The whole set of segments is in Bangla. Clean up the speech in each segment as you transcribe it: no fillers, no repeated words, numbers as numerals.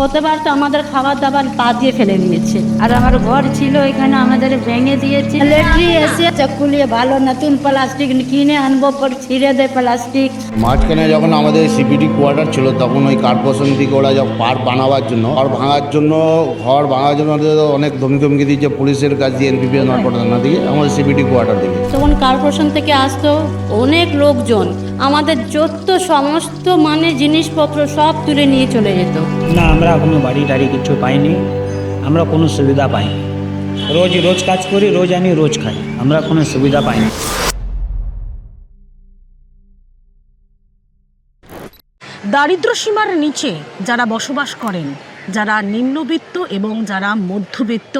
গতবার তো আমাদের খাবার দাবার পা দিয়ে ফেলে দিয়েছে, আর আমার ঘর ছিল এখানে আমাদের ভেঙে দিয়েছে। ইলেকট্রিক এসে চকুলিয়ে ভালো নতুন প্লাস্টিক কিনে আনবো, পর ছিঁড়ে দেয় প্লাস্টিক। মাঝখানে যখন আমাদের সিপিটি কোয়ার্টার ছিল তখন ওই কর্পোরেশন থেকে ওরা যখন পার বানাবার জন্য ঘর ভাঙার জন্য অনেক ধমকি দিয়েছে পুলিশের কাছ দিয়ে, এনপিপি নটপটানা দিয়ে, আমাদের সিপিটি কোয়ার্টার থেকে। তখন কর্পোরেশন থেকে আসতো অনেক লোকজন, আমাদের যত সমস্ত জিনিসপত্র সব তুলে নিয়ে চলে যেত। না, আমরা কোনো বাড়ি টাড়ি কিছু পাইনি, আমরা কোনো সুবিধা পাইনি। রোজ কাজ করি, রোজ আনি, রোজ খাই, আমরা কোনো সুবিধা পাইনি। দারিদ্র সীমার নিচে যারা বসবাস করেন, যারা নিম্নবিত্ত এবং যারা মধ্যবিত্ত,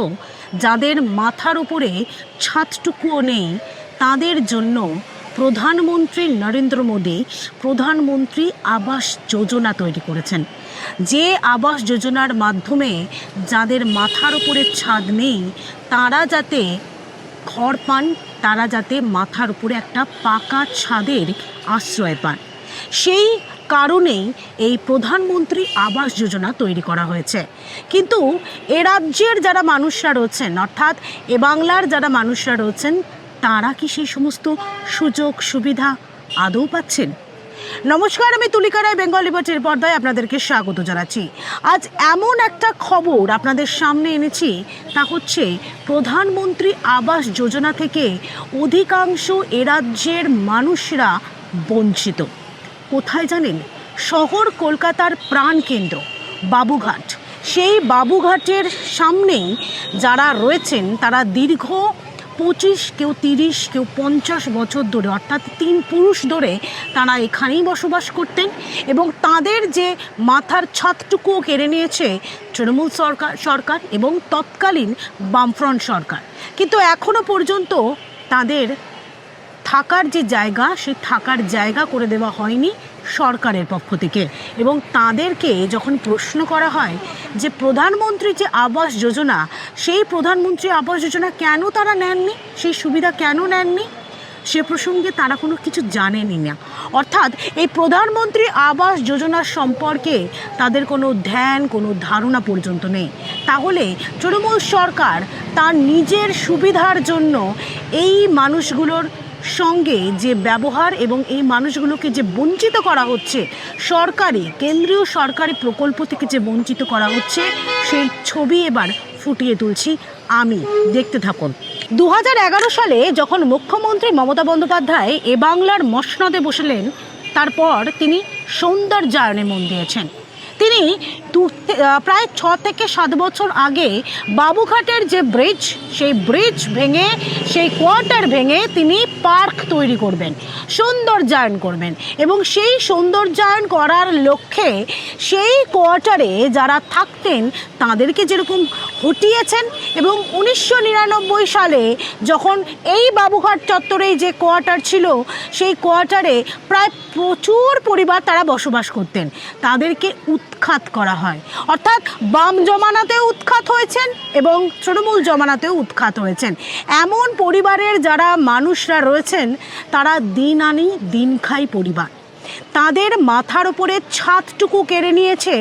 যাদের মাথার উপরে ছাদটুকুও নেই, তাদের জন্য প্রধানমন্ত্রী নরেন্দ্র মোদী প্রধানমন্ত্রী আবাস যোজনা তৈরি করেছেন। যে আবাস যোজনার মাধ্যমে যাদের মাথার উপরে ছাদ নেই তারা যাতে ঘর পান, তারা যাতে মাথার উপরে একটা পাকা ছাদের আশ্রয় পান, সেই কারণেই এই প্রধানমন্ত্রী আবাস যোজনা তৈরি করা হয়েছে। কিন্তু এ রাজ্যের যারা মানুষরা রয়েছেন, অর্থাৎ এ বাংলার যারা মানুষরা রয়েছেন, তারা কি সেই সমস্ত সুযোগ সুবিধা আদৌ পাচ্ছেন? নমস্কার, আমি তুলিকা রায়, বেঙ্গল লিবার্টির পর্দায় আপনাদেরকে স্বাগত জানাচ্ছি। আজ এমন একটা খবর আপনাদের সামনে এনেছি, তা হচ্ছে প্রধানমন্ত্রী আবাস যোজনা থেকে অধিকাংশ এ রাজ্যের মানুষরা বঞ্চিত। কোথায় জানেন? শহর কলকাতার প্রাণকেন্দ্র বাবুঘাট। সেই বাবুঘাটের সামনেই যারা রয়েছেন তারা দীর্ঘ 25, কেউ 30, কেউ 50 বছর ধরে, অর্থাৎ 3 পুরুষ ধরে তারা এখানেই বসবাস করতেন, এবং তাদের যে মাথার ছাদটুকুও কেড়ে নিয়েছে তৃণমূল সরকার এবং তৎকালীন বামফ্রন্ট সরকার। কিন্তু এখনও পর্যন্ত তাদের থাকার যে জায়গা, সেই থাকার জায়গা করে দেওয়া হয়নি সরকারের পক্ষ থেকে। এবং তাদেরকে যখন প্রশ্ন করা হয় যে প্রধানমন্ত্রী যে আবাস যোজনা, সেই প্রধানমন্ত্রী আবাস যোজনা কেন তারা নেননি, সেই সুবিধা কেন নেননি, সে প্রসঙ্গে তারা কোনো কিছু জানেনই না। অর্থাৎ এই প্রধানমন্ত্রী আবাস যোজনা সম্পর্কে তাদের কোনো ধ্যান, কোনো ধারণা পর্যন্ত নেই। তাহলে তৃণমূল সরকার তার নিজের সুবিধার জন্য এই মানুষগুলোর সঙ্গে যে ব্যবহার এবং এই মানুষগুলোকে যে বঞ্চিত করা হচ্ছে, কেন্দ্রীয় সরকারি প্রকল্প থেকে যে বঞ্চিত করা হচ্ছে, সেই ছবি এবার ফুটিয়ে তুলছি আমি, দেখতে থাকুন। 2011 সালে যখন মুখ্যমন্ত্রী মমতা বন্দ্যোপাধ্যায় এ বাংলার মসনদে বসলেন, তারপর তিনি সৌন্দর্যায়নে মন দিয়েছেন। তিনি প্রায় 6 থেকে 7 বছর আগে বাবুঘাটের যে ব্রিজ, সেই ব্রিজ ভেঙে, সেই কোয়ার্টার ভেঙে তিনি পার্ক তৈরি করবেন, সৌন্দর্যায়ন করবেন, এবং সেই সৌন্দর্যায়ন করার লক্ষ্যে সেই কোয়ার্টারে যারা থাকতেন তাদেরকে যেরকম হটিয়েছেন, এবং 1999 সালে যখন এই বাবুঘাট চত্বরে যে কোয়ার্টার ছিল, সেই কোয়ার্টারে প্রায় প্রচুর পরিবার তারা বসবাস করতেন, তাদেরকে উৎখাত করা হয়। অর্থাৎ বাম জমানাতেও উৎখাত হয়েছেন এবং তৃণমূল জমানাতেও উৎখাত হয়েছেন। এমন পরিবারের যারা মানুষরা রয়েছেন তারা দিন আনি দিন খাই পরিবার, তাদের মাথার উপরে ছাদটুকু কেড়ে নিয়েছে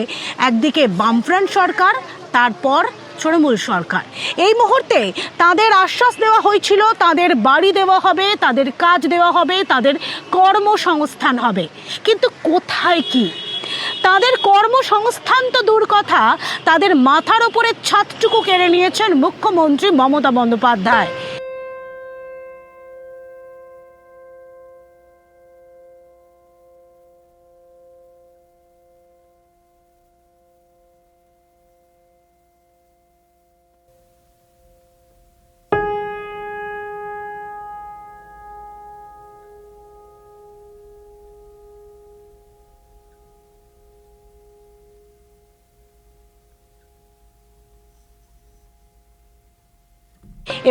একদিকে বামফ্রন্ট সরকার, তারপর তৃণমূল সরকার। এই মুহূর্তে তাদের আশ্বাস দেওয়া হয়েছিল তাদের বাড়ি দেওয়া হবে, তাদের কাজ দেওয়া হবে, তাদের কর্মসংস্থান হবে, কিন্তু কোথায় কি? তাদের কর্মসংস্থান তো দূর কথা, তাদের মাথার উপরে ছাদটুকু কেড়ে নিয়েছেন মুখ্যমন্ত্রী মমতা বন্দ্যোপাধ্যায়।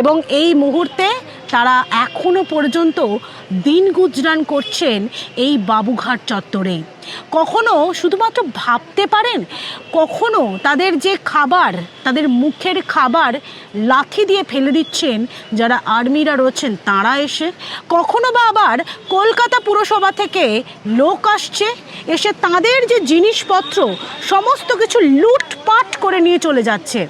এবং এই মুহূর্তে তারা এখনো পর্যন্ত দিন গুজরান করছেন এই বাবুঘাট চত্বরে। কখনো শুধুমাত্র ভাবতে পারেন, কখনো তাদের যে খাবার, তাদের মুখের খাবার লাথি দিয়ে ফেলে দিচ্ছেন যারা আর্মিরা রয়েছেন তারা এসে, কখনো বা আবার কলকাতা পুরসভা থেকে লোক আসছে, এসে তাদের যে জিনিসপত্র সমস্ত কিছু লুটপাট করে নিয়ে চলে যাচ্ছে।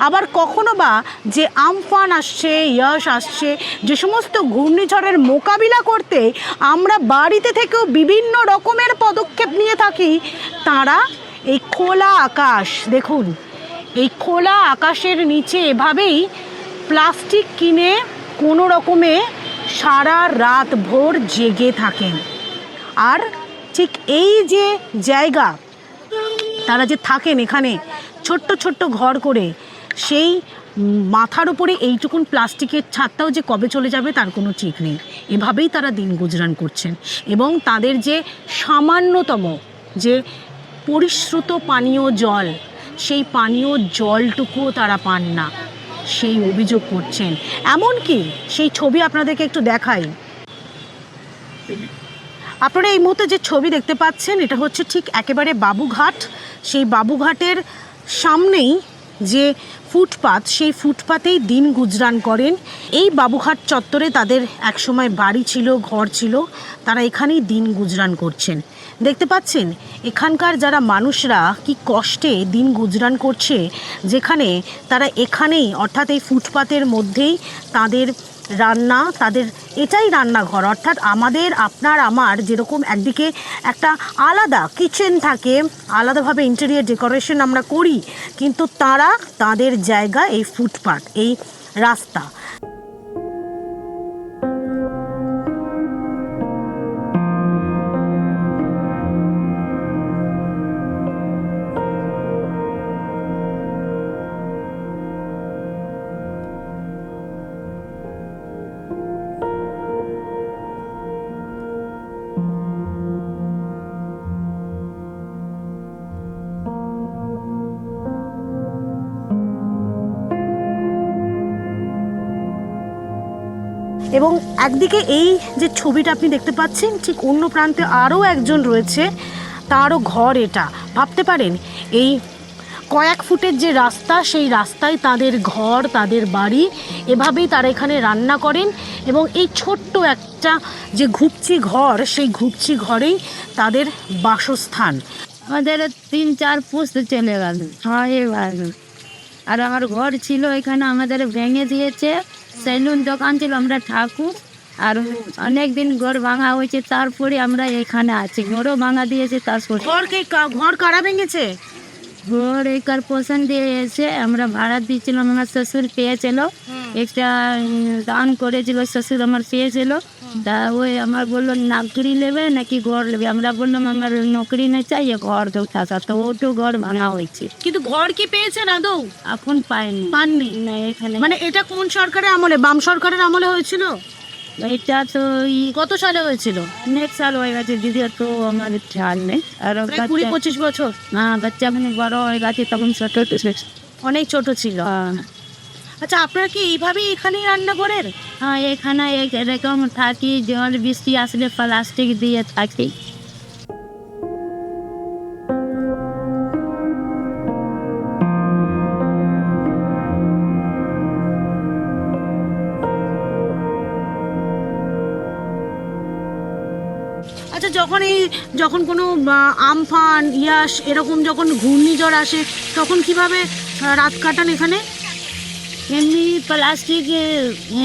আবার কখনো বা যে আমফান আসছে, ইয়াস আসছে, যে সমস্ত ঘূর্ণিঝড়ের মোকাবিলা করতে আমরা বাড়িতে থেকেও বিভিন্ন রকমের পদক্ষেপ নিয়ে থাকি, তারা এই খোলা আকাশ, দেখুন এই খোলা আকাশের নিচে এভাবেই প্লাস্টিক কিনে কোনো রকমে সারা রাত ভোর জেগে থাকেন। আর ঠিক এই যে জায়গা তারা যে থাকেন এখানে ছোট্ট ছোট্ট ঘর করে, সেই মাথার উপরে এইটুকুন প্লাস্টিকের ছাদটাও যে কবে চলে যাবে তার কোনো ঠিক নেই। এভাবেই তারা দিন গুজরান করছেন এবং তাদের যে সামান্যতম যে পরিশ্রুত পানীয় জল, সেই পানীয় জলটুকুও তারা পান না, সেই অভিযোগ করছেন। এমনকি সেই ছবি আপনাদেরকে একটু দেখাই। আপনারা এই মুহূর্তে যে ছবি দেখতে পাচ্ছেন এটা হচ্ছে ঠিক একেবারে বাবুঘাট। সেই বাবুঘাটের সামনেই যে ফুটপাত, সেই ফুটপাতেই দিন গুজরান করেন। এই বাবুঘাট চত্বরে তাদের একসময় বাড়ি ছিল, ঘর ছিল, তারা এখানেই দিন গুজরান করছেন। দেখতে পাচ্ছেন এখানকার যারা মানুষরা কি কষ্টে দিন গুজরান করছে, যেখানে তারা এখানেই অর্থাৎ এই ফুটপাতের মধ্যেই তাদের রান্না, তাদের এটাই রান্নাঘর। অর্থাৎ আমাদের আপনার আমার যেরকম একদিকে একটা আলাদা কিচেন থাকে, আলাদাভাবে ইন্টেরিয়ার ডেকোরেশন আমরা করি, কিন্তু তারা তাদের জায়গা এই ফুটপাত, এই রাস্তা। এবং একদিকে এই যে ছবিটা আপনি দেখতে পাচ্ছেন, ঠিক অন্য প্রান্তে আরও একজন রয়েছে, তারও ঘর এটা। ভাবতে পারেন এই কয়েক ফুটের যে রাস্তা, সেই রাস্তায় তাদের ঘর, তাদের বাড়ি, এভাবেই তারা এখানে রান্না করেন এবং এই ছোট্ট একটা যে ঘুপচি ঘর, সেই ঘুপচি ঘরেই তাদের বাসস্থান। আমাদের 3-4 পুস্ত চলে গেল। হয় এবার আর আমার ঘর ছিল এখানে, আমাদের ভেঙে দিয়েছে। সেলুন দোকান ছিল, আমরা ঠাকুর, আর অনেক দিন ঘর ভাঙা হয়েছে, তারপরে আমরা এখানে আছি। ঘরও ভাঙা দিয়েছে, তারপর ঘর কারা ভেঙেছে? ঘর এই কর্পোরেশন দিয়ে এসে আমরা ভাড়া দিয়েছিলাম। আমার শ্বশুর পেয়েছিল, একটা দান করেছিল শ্বশুর আমার পেয়েছিল। তা ওই আমার বললো নকরি নেবে নাকি ঘর নেবে, আমরা বললাম আমার নকরি নেই, চাই ঘর দেও থাকা। তো ওটু ঘর ভাঙা হয়েছে। কিন্তু ঘর কি পেয়েছেন আদৌ? এখন পাইনি, পাননি? না এখানে। মানে এটা কোন সরকারের আমলে? বাম সরকারের আমলে হয়েছিল? এটা তো কত সালে হয়েছিল? নেক্সট সাল হয়ে গেছে দিদি, তো আমার খেয়াল নেই। আর 20-25 বছর? হ্যাঁ, বাচ্চা এখন বড় হয়ে গেছে, তখন ছোট অনেক ছোট ছিল। আচ্ছা, আপনারা কি এইভাবেই এখানেই রান্না করেন? হ্যাঁ, এখানে এরকম থাকি, জল বৃষ্টি আসলে প্লাস্টিক দিয়ে থাকি। আচ্ছা, যখন কোনো আমফান, ইয়াস এরকম যখন ঘূর্ণিঝড় আসে, তখন কিভাবে রাত কাটান এখানে? এমনি প্লাস্টিক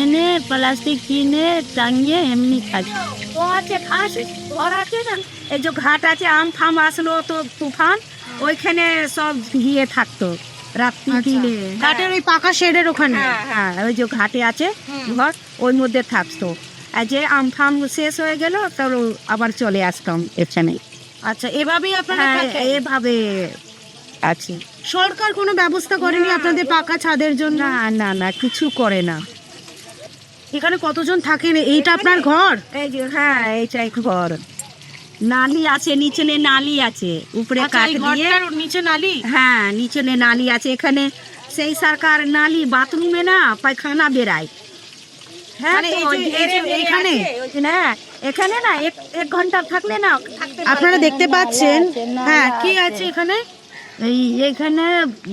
এনে, প্লাস্টিক কিনে টাঙিয়ে এমনি থাকি। ও আছে ঘাস, ঘর আছে না, এই যে ঘাট আছে, আমফাম আসলো তো তুফান, ওইখানে সব গিয়ে থাকতো রাত্রি দিলে। ঘাটের ওই পাকা শেডের ওখানে? হ্যাঁ, ওই যে ঘাটে আছে ঘর, ওই মধ্যে থাকতো। আর যে আমফাম শেষ হয়ে গেল তো আবার চলে আসতাম এখানে। আচ্ছা, এভাবেই আপনারা থাকেন? এভাবে আছে। সরকার কোনো ব্যবস্থা করেনি আপনাদের পাকা ছাদের জন্য? না না না, কিছু করে না। এখানে কতজন থাকেন? এইটা আপনার ঘর? এই যে হ্যাঁ, এইটাই ঘর। নালি আছে, নিচে নালি আছে, উপরে আচ্ছা, কাঠ এই দিয়ে। ঘরটার নিচে নালি? হ্যাঁ, নিচে নালি আছে। এখানে সেই সরকার নালি, বাথরুমে না পায়খানা বেরায়। হ্যাঁ, মানে তো এই যে এখানে? না, এখানে না এক ঘন্টা থাকলে না আপনারা দেখতে পাচ্ছেন, হ্যাঁ, কি আছে এখানে? এই এখানে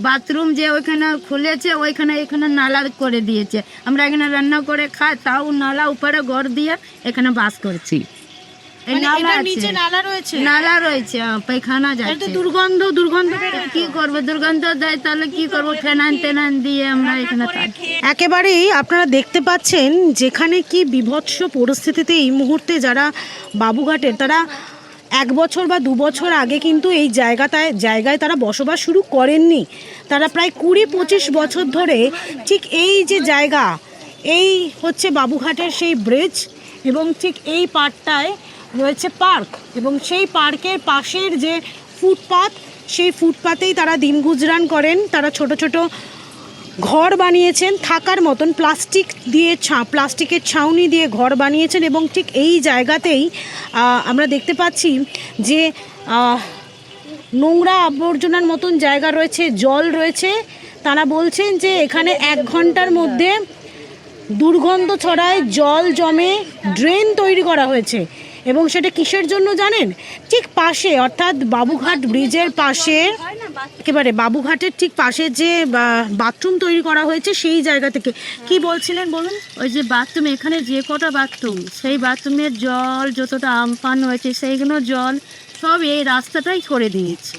বাথরুম যে ওইখানে খুলেছে ওইখানে এখানে নালা করে দিয়েছে। আমরা এখানে রান্না করে খাই, তাও নালা উপরে ঘর দিয়ে এখানে বাস করছি। এই মানে নালা এটার আছে, নিচে নালা রয়েছে, নালা রয়েছে, পায়খানা এটা যাচ্ছে। দুর্গন্ধ কি করবো, দুর্গন্ধ দেয়, তাহলে কি করবো? ফেনান টেনান দিয়ে আমরা এখানে থাকি। একেবারেই আপনারা দেখতে পাচ্ছেন যেখানে কি বিভৎস পরিস্থিতিতে এই মুহূর্তে যারা বাবুঘাটের, তারা 1 বছর বা 2 বছর আগে কিন্তু এই জায়গায় তারা বসবাস শুরু করেননি। তারা প্রায় 20-25 বছর ধরে ঠিক এই যে জায়গা, এই হচ্ছে বাবুঘাটের সেই ব্রিজ, এবং ঠিক এই পাড়টায় রয়েছে পার্ক, এবং সেই পার্কের পাশের যে ফুটপাত, সেই ফুটপাতেই তারা দিন গুজরান করেন। তারা ছোট ছোট ঘর বানিয়েছেন থাকার মতন, প্লাস্টিকের ছাউনি দিয়ে ঘর বানিয়েছেন, এবং ঠিক এই জায়গাতেই আমরা দেখতে পাচ্ছি যে নোংরা আবর্জনার মতন জায়গা রয়েছে, জল রয়েছে। তারা বলছেন যে এখানে 1 ঘন্টার মধ্যে দুর্গন্ধ ছড়ায়, জল জমে, ড্রেন তৈরি করা হয়েছে। এবং সেটা কিসের জন্য জানেন? ঠিক পাশে, অর্থাৎ বাবুঘাট ব্রিজের পাশে, একেবারে বাবুঘাটের ঠিক পাশে যে বাথরুম তৈরি করা হয়েছে সেই জায়গা থেকে। কি বলছিলেন বলুন? ওই যে বাথরুম, এখানে যে কটা বাথরুম, সেই বাথরুমের জল যতটা আমপান হয়েছে সেইগুলো জল সব এই রাস্তাটাই করে দিয়েছে।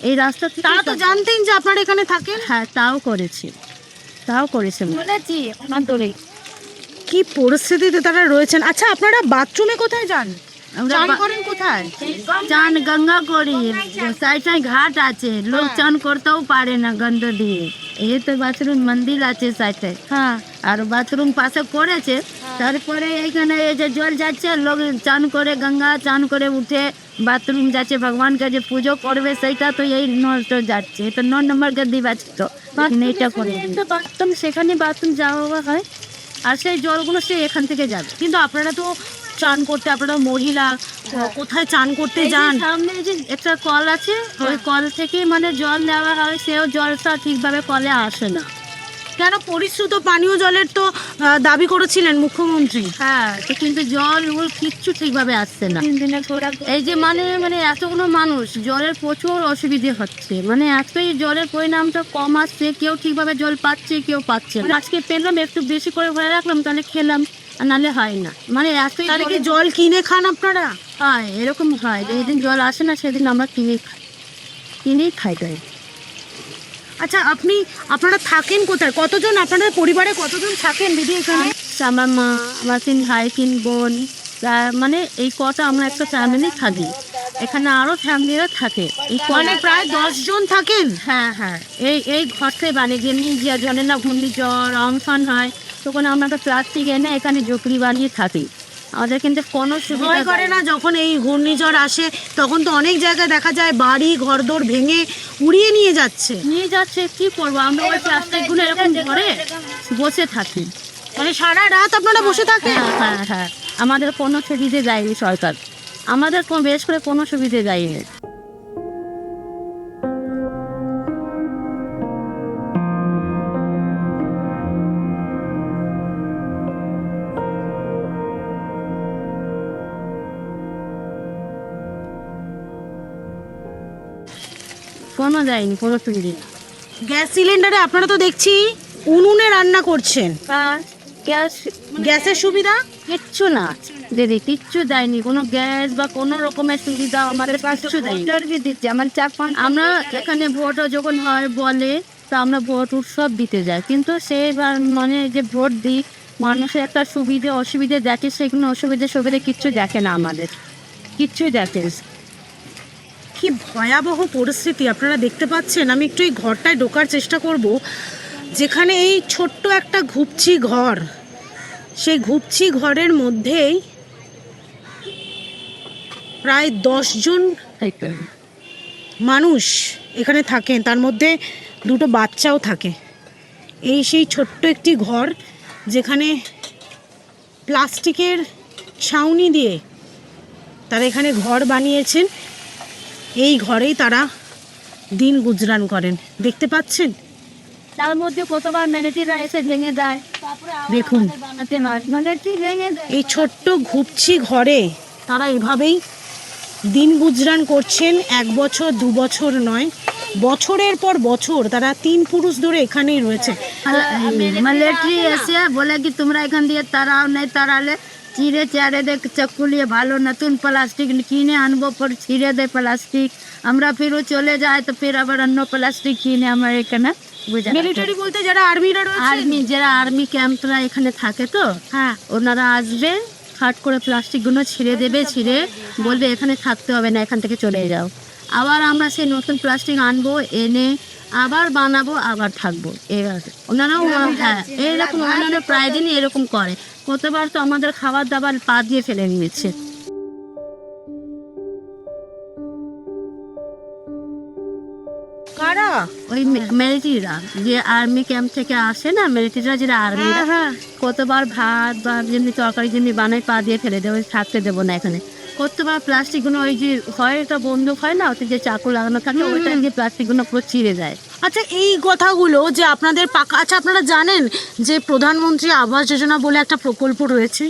এই রাস্তা তারা তো জানতেন যে আপনারা এখানে থাকেন। হ্যাঁ, তাও করেছে বলেছি আমার দূরে। কি পরিস্থিতিতে তারা রয়েছেন। আচ্ছা, আপনারা বাথরুমে কোথায় যান? আমরা চান করেন কোথায়? চান গঙ্গা করি, সাইডে ঘাট আছে, লোক চান করতেও পারে না গন্ধ দিয়ে। এই তো বাথরুম মন্দির আছে সাইডে, হ্যাঁ, আর বাথরুম পাশে করেছে। তারপরে এইখানে এই যে জল যাচ্ছে, লোক চান করে, গঙ্গা চান করে উঠে বাথরুম যাচ্ছে, ভগবানকে যে পুজো করবে সেইটা তো এই নষ্ট যাচ্ছে। তো 9 নম্বর গদ্দি বাজছে, তো এইটা করে তো বাথরুম, সেখানে বাথরুম যাওয়া হয়, আর সেই জলগুলো সে এখান থেকে যাবে। কিন্তু আপনারা তো চান করতে, আপনারা মহিলা, কোথায় চান করতে এই যে যান? সামনে যে একটা কল আছে, ওই কল থেকে মানে জল নেওয়া হয়, সেও জলটা ঠিকভাবে কলে আসে না। কেন? পরিশ্রুত পানীয় জলের তো দাবি করেছিলেন মুখ্যমন্ত্রী। হ্যাঁ, তো কিন্তু জল ওর কিচ্ছু ঠিকভাবে আসছে না। এই যে মানে এতগুলো মানুষ, জলের প্রচুর অসুবিধে হচ্ছে, মানে এতই জলের পরিমাণটা কম আসছে, কেউ ঠিকভাবে জল পাচ্ছে, কেউ পাচ্ছে না। আজকে পেলাম, একটু বেশি করে ভরে রাখলাম, তাহলে খেলাম, আর নাহলে হয় না। মানে এতই তাহলে কি জল কিনে খান আপনারা? হয়, এরকম হয়, যেদিন জল আসে না সেদিন আমরা কিনেই খাই তাই। আচ্ছা, আপনারা থাকেন কোথায়? কতজন আপনাদের পরিবারে কতজন থাকেন দিদি এখানে? আমার মা, আমার 3 ভাই 3 বোন, মানে এই কটা আমরা একটা ফ্যামিলি থাকি। এখানে আরও ফ্যামিলিরা থাকে, এই মানে প্রায় 10 জন থাকেন। হ্যাঁ, এই ঘরটাই বানিয়ে দিয়ে নিজে জানে না, ঘূর্ণিঝড় আমফান হয়, তখন আমরা একটা প্লাস্টিক এনে এখানে ঝুপড়ি বানিয়ে থাকি। আমাদের কিন্তু কোনো সুবিধা ভয় করে না যখন এই ঘূর্ণিঝড় আসে? তখন তো অনেক জায়গায় দেখা যায় বাড়ি ঘরদোর ভেঙে উড়িয়ে নিয়ে যাচ্ছে। কি করবো আমরা? ওই প্লাস্টিকগুলো এরকম করে বসে থাকি। মানে সারা রাত আপনারা বসে থাকেন? হ্যাঁ, আমাদের কোনো সুবিধে দেয়নি সরকার, আমাদের বেশ করে কোনো সুবিধে দেয়নি। কোনো দেয়নি, কোনো সুবিধে। গ্যাস সিলিন্ডারে আপনারা তো দেখছি উনুনে রান্না করছেন, গ্যাসের সুবিধা কিচ্ছু না দিদি, কিচ্ছু দেয়নি, কোনো গ্যাস বা কোনো রকমের সুবিধা আমাদের কিচ্ছু দেয়নি। দিচ্ছে আমার 4-5, আমরা এখানে ভোট যখন হয় বলে, তো আমরা ভোট উৎসব দিতে যাই, কিন্তু সেইবার মানে যে ভোট দিই, মানুষের একটা সুবিধে অসুবিধে দেখে, সেগুলো সুবিধে কিচ্ছু দেখে না, আমাদের কিচ্ছু দেখে। কি ভয়াবহ পরিস্থিতি আপনারা দেখতে পাচ্ছেন। আমি একটু এই ঘরটায় ঢোকার চেষ্টা করব, যেখানে এই ছোট্ট একটা ঘুপচি ঘর, সেই ঘুপচি ঘরের মধ্যেই প্রায় 10 জন মানুষ এখানে থাকেন, তার মধ্যে 2টো বাচ্চাও থাকে। এই সেই ছোট্ট একটি ঘর, যেখানে প্লাস্টিকের ছাউনি দিয়ে তারা এখানে ঘর বানিয়েছেন। এই ঘরেই তারা দিন গুজরান করেন, দেখতে পাচ্ছেন। তার মধ্যে কতবার ম্যানেজাররা এসে ভেঙে দেয়, দেখুন এই ছোট্ট ঘুপচি ঘরে তারা এভাবেই দিন গুজরান করছেন। 1 বছর 2 বছর নয়, বছরের পর বছর তারা 3 পুরুষ ধরে এখানেই রয়েছে। মিলিটারি এসে বলে কি তোমরা এখান দিয়ে তারাও নেই তাড়ালে চিড়ে চারে দেখ চক্কু নিয়ে ভালো নতুন প্লাস্টিক কিনে আনবো পর ছিঁড়ে দেয় প্লাস্টিক আমরা ফিরও চলে যাই তো ফির আবার অন্য প্লাস্টিক কিনে আমার এখানে মিলিটারি বলতে যারা আর্মিরা রয়েছে, আর্মি যারা আর্মি ক্যাম্পরা এখানে থাকে তো হ্যাঁ, ওনারা আসবে ফাট করে প্লাস্টিকগুলো ছিঁড়ে দেবে, ছিঁড়ে বলবে এখানে থাকতে হবে না এখান থেকে চলে যাও। আবার আমরা সেই নতুন প্লাস্টিক আনবো এনে আবার বানাবো আবার থাকবো। ওনারাও হ্যাঁ এইরকম ওনারা প্রায় দিনই এরকম করে। কতবার তো আমাদের খাবার দাবার পা দিয়ে ফেলে নিয়েছে। কারা? ওই মিলিটারিরা যে আর্মি ক্যাম্প থেকে আসে না, মিলিটারিরা যেটা আর্মিরা কতবার ভাত বা যেমনি তরকারি যেমনি বানায় পা দিয়ে ফেলে দেবে, থাকতে দেবো না এখানে। কতবার প্লাস্টিকগুলো ওই যে হয় একটা বন্দুক হয় না ওতে যে চাকু লাগানো থাকে ওইটা দিয়ে প্লাস্টিকগুলো পুরো চিড়ে যায়। আচ্ছা, এই কথাগুলো যে আপনাদের পাকা, আচ্ছা আপনারা জানেন যে প্রধানমন্ত্রী আবাস যোজনা বলে একটা প্রকল্প রয়েছে?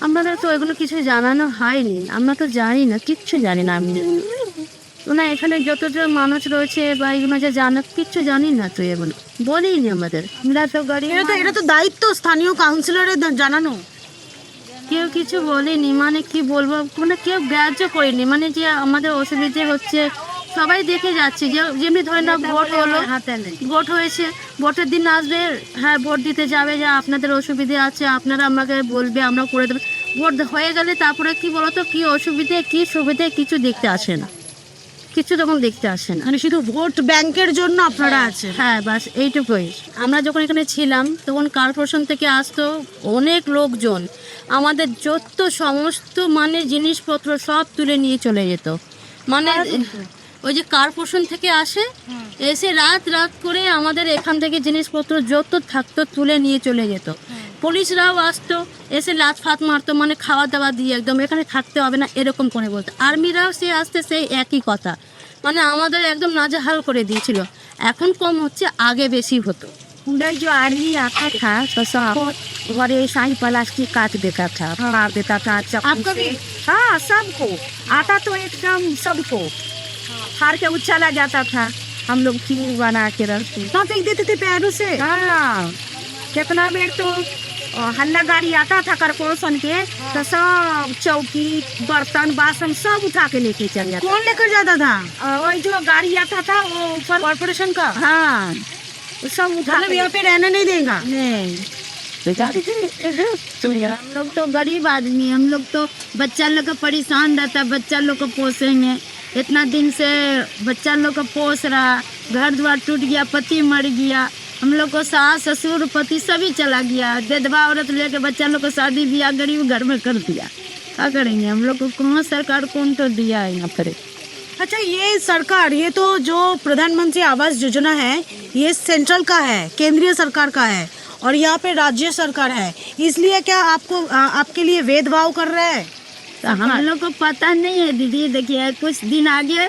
আমাদের তো এগুলো কিছু জানানো হয়নি, আমরা তো জানি না, কিচ্ছু জানি না আমি। না এখানে যতটা মানুষ রয়েছে বা এগুলো যে জানা কিচ্ছু জানি না তো এগুলো বলিনি আমাদের। আমরা তো গাড়ি এটা তো দায়িত্ব স্থানীয় কাউন্সিলরের জানানো। কেউ কিছু বলেনি, মানে কি বলবো, মানে কেউ গ্রাহ্য করেনি। মানে যে আমাদের অসুবিধে হচ্ছে সবাই দেখে যাচ্ছে, যে যেমনি ধরে না ভোট হলো, ভোট হয়েছে, ভোটের দিন আসবে, হ্যাঁ ভোট দিতে যাবে, যে আপনাদের অসুবিধে আছে আপনারা আমাকে বলবে আমরা করে দেবো। ভোট হয়ে গেলে তারপরে কি বলতো কি অসুবিধে কি সুবিধে কিছু দেখতে আসে না, কিছু তখন দেখতে আসে না। মানে শুধু ভোট ব্যাংকের জন্য আপনারা আছেন? হ্যাঁ বাস এইটুকুই। আমরা যখন এখানে ছিলাম তখন কর্পোরেশন থেকে আসতো অনেক লোকজন, আমাদের যত সমস্ত মানে জিনিসপত্র সব তুলে নিয়ে চলে যেত। মানে ওই যে কর্পোরেশন থেকে আসে এসে রাত করে আমাদের এখান থেকে জিনিসপত্র যত থাকতো তুলে নিয়ে চলে যেত। পুলিশরাও আসতো এসে লাত ফাত মারতো, মানে খাওয়া দাওয়া দিয়ে একদম এখানে থাকতে হবে না এরকম করে বলতো। আর্মিরাও সে আসতে সেই একই কথা, মানে আমাদের একদম নাজেহাল করে দিয়েছিল। এখন কম হচ্ছে, আগে বেশি হতো। उधर जो आर्मी आता था तो सब और ऐसा ही प्लास्टिक काट देता था, मार देता था आपको भी? हाँ सबको आता तो एकदम सबको हार के उछाला जाता था। हम लोग खीर बना के रखते कहाँ फेंक देते थे पैरों से? हाँ कितना बेर तो हल्ला गाड़ी आता था कॉर्पोरेशन के तो सब चौकी बर्तन बासन सब उठा के लेके चल जाता। कौन लेकर जाता था? वही जो गाड़ी आता था वो ऊपर कॉर्पोरेशन का? हाँ वो सब उठा मतलब यहाँ पे रहने नहीं देगा? नहीं हम लोग तो गरीब आदमी, हम लोग तो बच्चा लोग का परेशान रहता, बच्चा लोग को पोसेंगे। इतना दिन से बच्चा लोग को पोस रहा, घर द्वार टूट गया, पति मर गया, हम लोग को सास ससुर पति सभी चला गया, विधवा औरत लेके बच्चा लोग को शादी ब्याह गरीब घर में कर दिया। क्या करेंगे हम लोग को, कौन सरकार कौन तो दिया है यहाँ पर। अच्छा, ये सरकार, ये तो जो प्रधानमंत्री आवास योजना है ये सेंट्रल का है, केंद्रीय सरकार का है, और यहाँ पे राज्य सरकार है, इसलिए क्या आपको आपके लिए भेदभाव कर रहा है? तो हम लोग को पता नहीं है दीदी। देखिए कुछ दिन आगे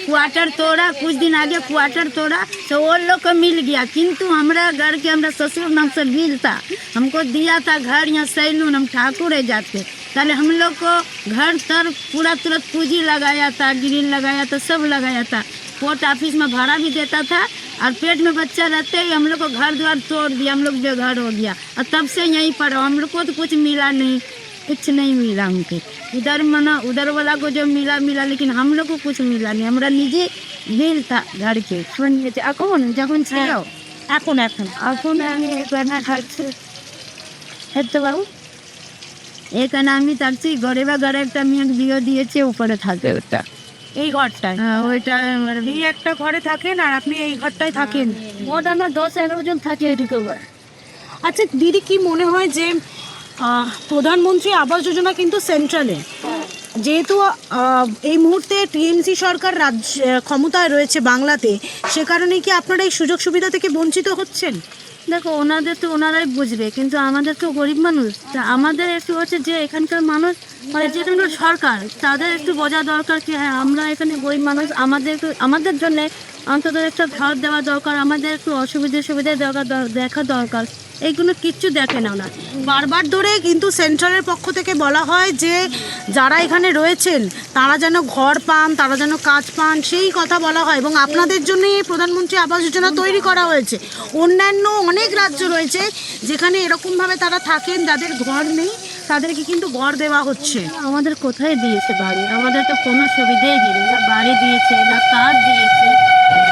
क्वार्टर तोड़ा, कुछ दिन आगे क्वार्टर तोड़ा तो वो लोग को मिल गया, किंतु हमारा घर के हमारा ससुर नाम से बिल था, हमको दिया था घर यहाँ सैलून, हम ठाकुर है जाते। पहले हम लोग को घर तर पूरा तुरंत पूंजी लगाया था, ग्रिल लगाया था, सब लगाया था, पोस्ट ऑफिस में भाड़ा भी देता था, और पेट में बच्चा रहते ही हम लोग को घर द्वार तोड़ दिया, हम लोग बेघर हो गया, और तब से यहीं पर हम लोग को तो कुछ मिला नहीं, कुछ नहीं मिला हमको। उधर मना उधर वाला को जो मिला मिला, लेकिन हम लोग को कुछ मिला नहीं। हमारा निजी बिल था घर के। এখন যখন ছিল এখন এখন এখন আমি এখানে থাকছি, হেঁটতে পারবো এখানে আমি থাকছি। ঘরে বা ঘরে একটা মেয়ে বিয়ে দিয়েছে, উপরে থাকে ওটা, এই ঘরটায়? হ্যাঁ ওইটা এই একটা ঘরে থাকেন আর আপনি এই ঘরটায় থাকেন? মোট আমরা 10-11 জন থাকি এদিকে। আচ্ছা দিদি, কি মনে হয় যে প্রধানমন্ত্রী আবাস যোজনা কিন্তু সেন্ট্রালে, যেহেতু এই মুহূর্তে টিএমসি সরকার রাজ্য ক্ষমতায় রয়েছে বাংলাতে, সে কারণে কি আপনারা এই সুযোগ সুবিধা থেকে বঞ্চিত হচ্ছেন? দেখো ওনাদের তো ওনারাই বুঝবে, কিন্তু আমাদের তো গরিব মানুষ, তা আমাদের একটু হচ্ছে যে এখানকার মানুষ মানে যেখানকার সরকার তাদের একটু বোঝা দরকার কি হ্যাঁ আমরা এখানে গরিব মানুষ, আমাদের একটু আমাদের জন্য অন্তত একটা ঘর দেওয়া দরকার, আমাদের একটু অসুবিধা সুবিধা দেখা দরকার। এইগুলো কিচ্ছু দেখে না ওরা। বারবার ধরে কিন্তু সেন্ট্রালের পক্ষ থেকে বলা হয় যে যারা এখানে রয়েছেন তারা যেন ঘর পান, তারা যেন কাজ পান, সেই কথা বলা হয়। এবং আপনাদের জন্যই এই প্রধানমন্ত্রী আবাস যোজনা তৈরি করা হয়েছে। অন্যান্য অনেক রাজ্য রয়েছে যেখানে এরকমভাবে তারা থাকেন, যাদের ঘর নেই তাদেরকে কিন্তু ঘর দেওয়া হচ্ছে। আমাদের কোথায় দিয়েছে বাড়ি? আমাদের তো কোনো সুবিধাই দিয়েছে না, বাড়ি দিয়েছে না কাজ দিয়েছে।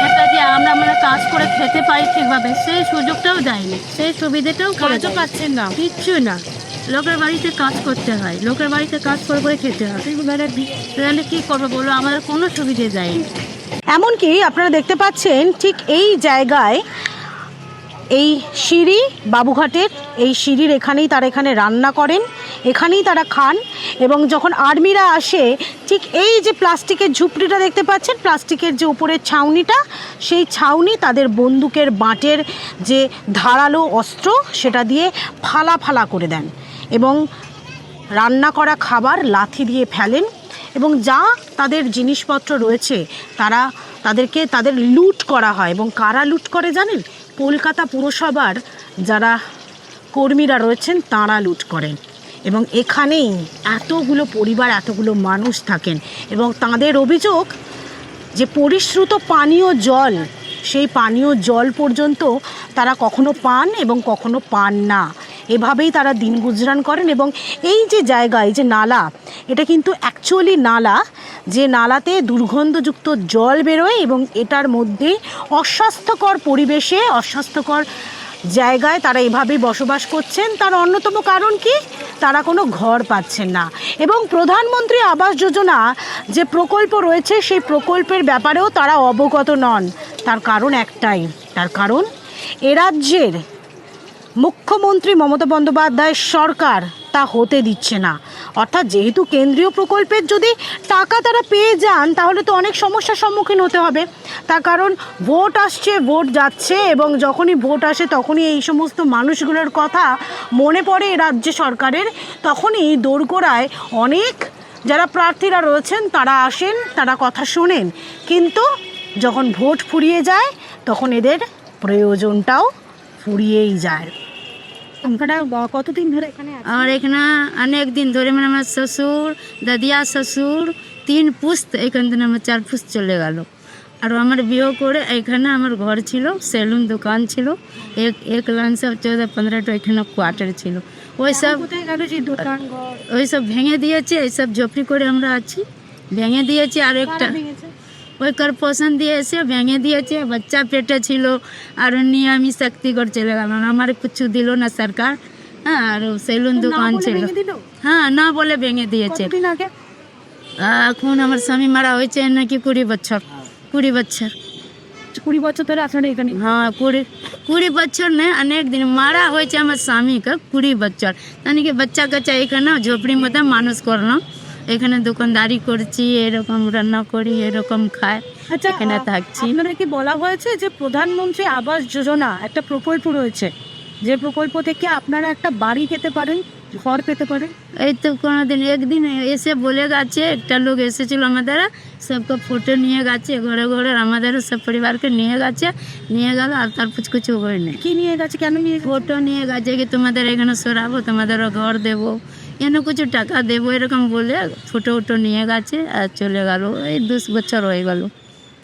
একটা যে আমরা কাজ করে খেতে পাই ঠিকভাবে সেই সুযোগটাও দেয়নি, সেই সুবিধাটাও কাজও পাচ্ছেন না। কিচ্ছু না। লোকের বাড়িতে কাজ করতে হয়, লোকের বাড়িতে কাজ করে করে খেতে হয়। তাহলে কী করবো বলো, আমাদের কোনো সুবিধে দেয়নি। এমনকি আপনারা দেখতে পাচ্ছেন ঠিক এই জায়গায় এই সিঁড়ি, বাবুঘাটের এই সিঁড়ির এখানেই তারা এখানে রান্না করেন, এখানেই তারা খান। এবং যখন আর্মিরা আসে ঠিক এই যে প্লাস্টিকের ঝুপড়িটা দেখতে পাচ্ছেন, প্লাস্টিকের যে উপরের ছাউনিটা, সেই ছাউনি তাদের বন্দুকের বাঁটের যে ধারালো অস্ত্র সেটা দিয়ে ফালা ফালা করে দেন এবং রান্না করা খাবার লাথি দিয়ে ফেলেন। এবং যা তাদের জিনিসপত্র রয়েছে তাদের লুট করা হয়। এবং কারা লুট করে জানেন? কলকাতা পুরসভার যারা কর্মীরা রয়েছেন তারা লুট করেন। এবং এখানেই এতগুলো পরিবার, এতগুলো মানুষ থাকেন। এবং তাদের অভিযোগ যে পরিশ্রুত পানীয় জল, সেই পানীয় জল পর্যন্ত তারা কখনো পান এবং কখনো পান না। এভাবেই তারা দিন গুজরান করেন। এবং এই যে জায়গা, এই যে নালা, এটা কিন্তু অ্যাকচুয়ালি নালা, যে নালাতে দুর্গন্ধযুক্ত জল বেরোয়। এবং এটার মধ্যে অস্বাস্থ্যকর পরিবেশে, অস্বাস্থ্যকর জায়গায় তারা এভাবেই বসবাস করছেন। তার অন্যতম কারণ কি? তারা কোনো ঘর পাচ্ছেন না। এবং প্রধানমন্ত্রী আবাস যোজনা যে প্রকল্প রয়েছে সেই প্রকল্পের ব্যাপারেও তারা অবগত নন। তার কারণ একটাই, তার কারণ এ রাজ্যের মুখ্যমন্ত্রী মমতা বন্দ্যোপাধ্যায়ের সরকার তা হতে দিচ্ছে না। অর্থাৎ যেহেতু কেন্দ্রীয় প্রকল্পের যদি টাকা তারা পেয়ে যান তাহলে তো অনেক সমস্যার সম্মুখীন হতে হবে। তার কারণ ভোট আসছে, ভোট যাচ্ছে, এবং যখনই ভোট আসে তখনই এই সমস্ত মানুষগুলোর কথা মনে পড়ে রাজ্য সরকারের। তখনই দোরগোড়ায় অনেক যারা প্রার্থীরা রয়েছেন তারা আসেন, তারা কথা শোনেন, কিন্তু যখন ভোট ফুরিয়ে যায় তখন এদের প্রয়োজনটাও ফুরিয়েই যায়। আপনারা কতদিন ধরে এখানে আছেন? আমার এখানে অনেক দিন ধরে, মানে আমার শ্বশুর, দাদিয়া শ্বশুর 3 পুস্ত, এখান থেকে আমার 4 পুস্ত চলে গেল। আর আমার বিয়ে করে এখানে আমার ঘর ছিল, সেলুন দোকান ছিল, এক লাইন সব 14-15টা এখানে কোয়ার্টার ছিল। ওই সব কোথায় গেল যে দোকান ঘর? ওই সব ভেঙে দিয়েছে, এইসব ঝোপড়ি করে আমরা আছি, ভেঙে দিয়েছে। আর একটা ওই কর্পোরেশন দিয়ে এসে ভেঙে দিয়েছে। বাচ্চা পেটে ছিল, আর নিয়ে আমি শক্তিগড় চলে গেলাম, আমার কিছু দিল না সরকার। হ্যাঁ, আর সেলুন দোকান ছিল। হ্যাঁ, না বলে ভেঙে দিয়েছে। এখন আমার স্বামী মারা হয়েছে নাকি 20 বছর। 20 বছর 20 বছর ধরে আপনারা এখানে? হ্যাঁ, 20 বছর নেই, অনেক দিন মারা হয়েছে আমার স্বামীকে 20 বছর। তানি কি বাচ্চা কাচ্চা এখানে ঝোপড়ির মধ্যে মানুষ করলাম, এখানে দোকানদারি করছি, এরকম রান্না করি, এরকম খাই, আচ্ছা, এখানে থাকছি। আপনারা কি বলা হয়েছে যে প্রধানমন্ত্রী আবাস যোজনা একটা প্রকল্প রয়েছে, যে প্রকল্প থেকে আপনারা একটা বাড়ি পেতে পারেন, ঘর পেতে পারেন? এই তো কোনোদিন একদিন এসে বলে গেছে, একটা লোক এসেছিল আমাদের, সবকে ফটো নিয়ে গেছে ঘরে ঘরে, আমাদেরও সব পরিবারকে নিয়ে গেল, আর তার কিছু হয়নি। কি নিয়ে গেছে? কেন নিয়ে? ফটো নিয়ে গেছে কি তোমাদের এখানে সরাবো, তোমাদেরও ঘর দেবো, এনে কিছু টাকা দেবো, এরকম বলে ফটো নিয়ে গেছে আর চলে গেল। এই 2 বছর হয়ে গেল।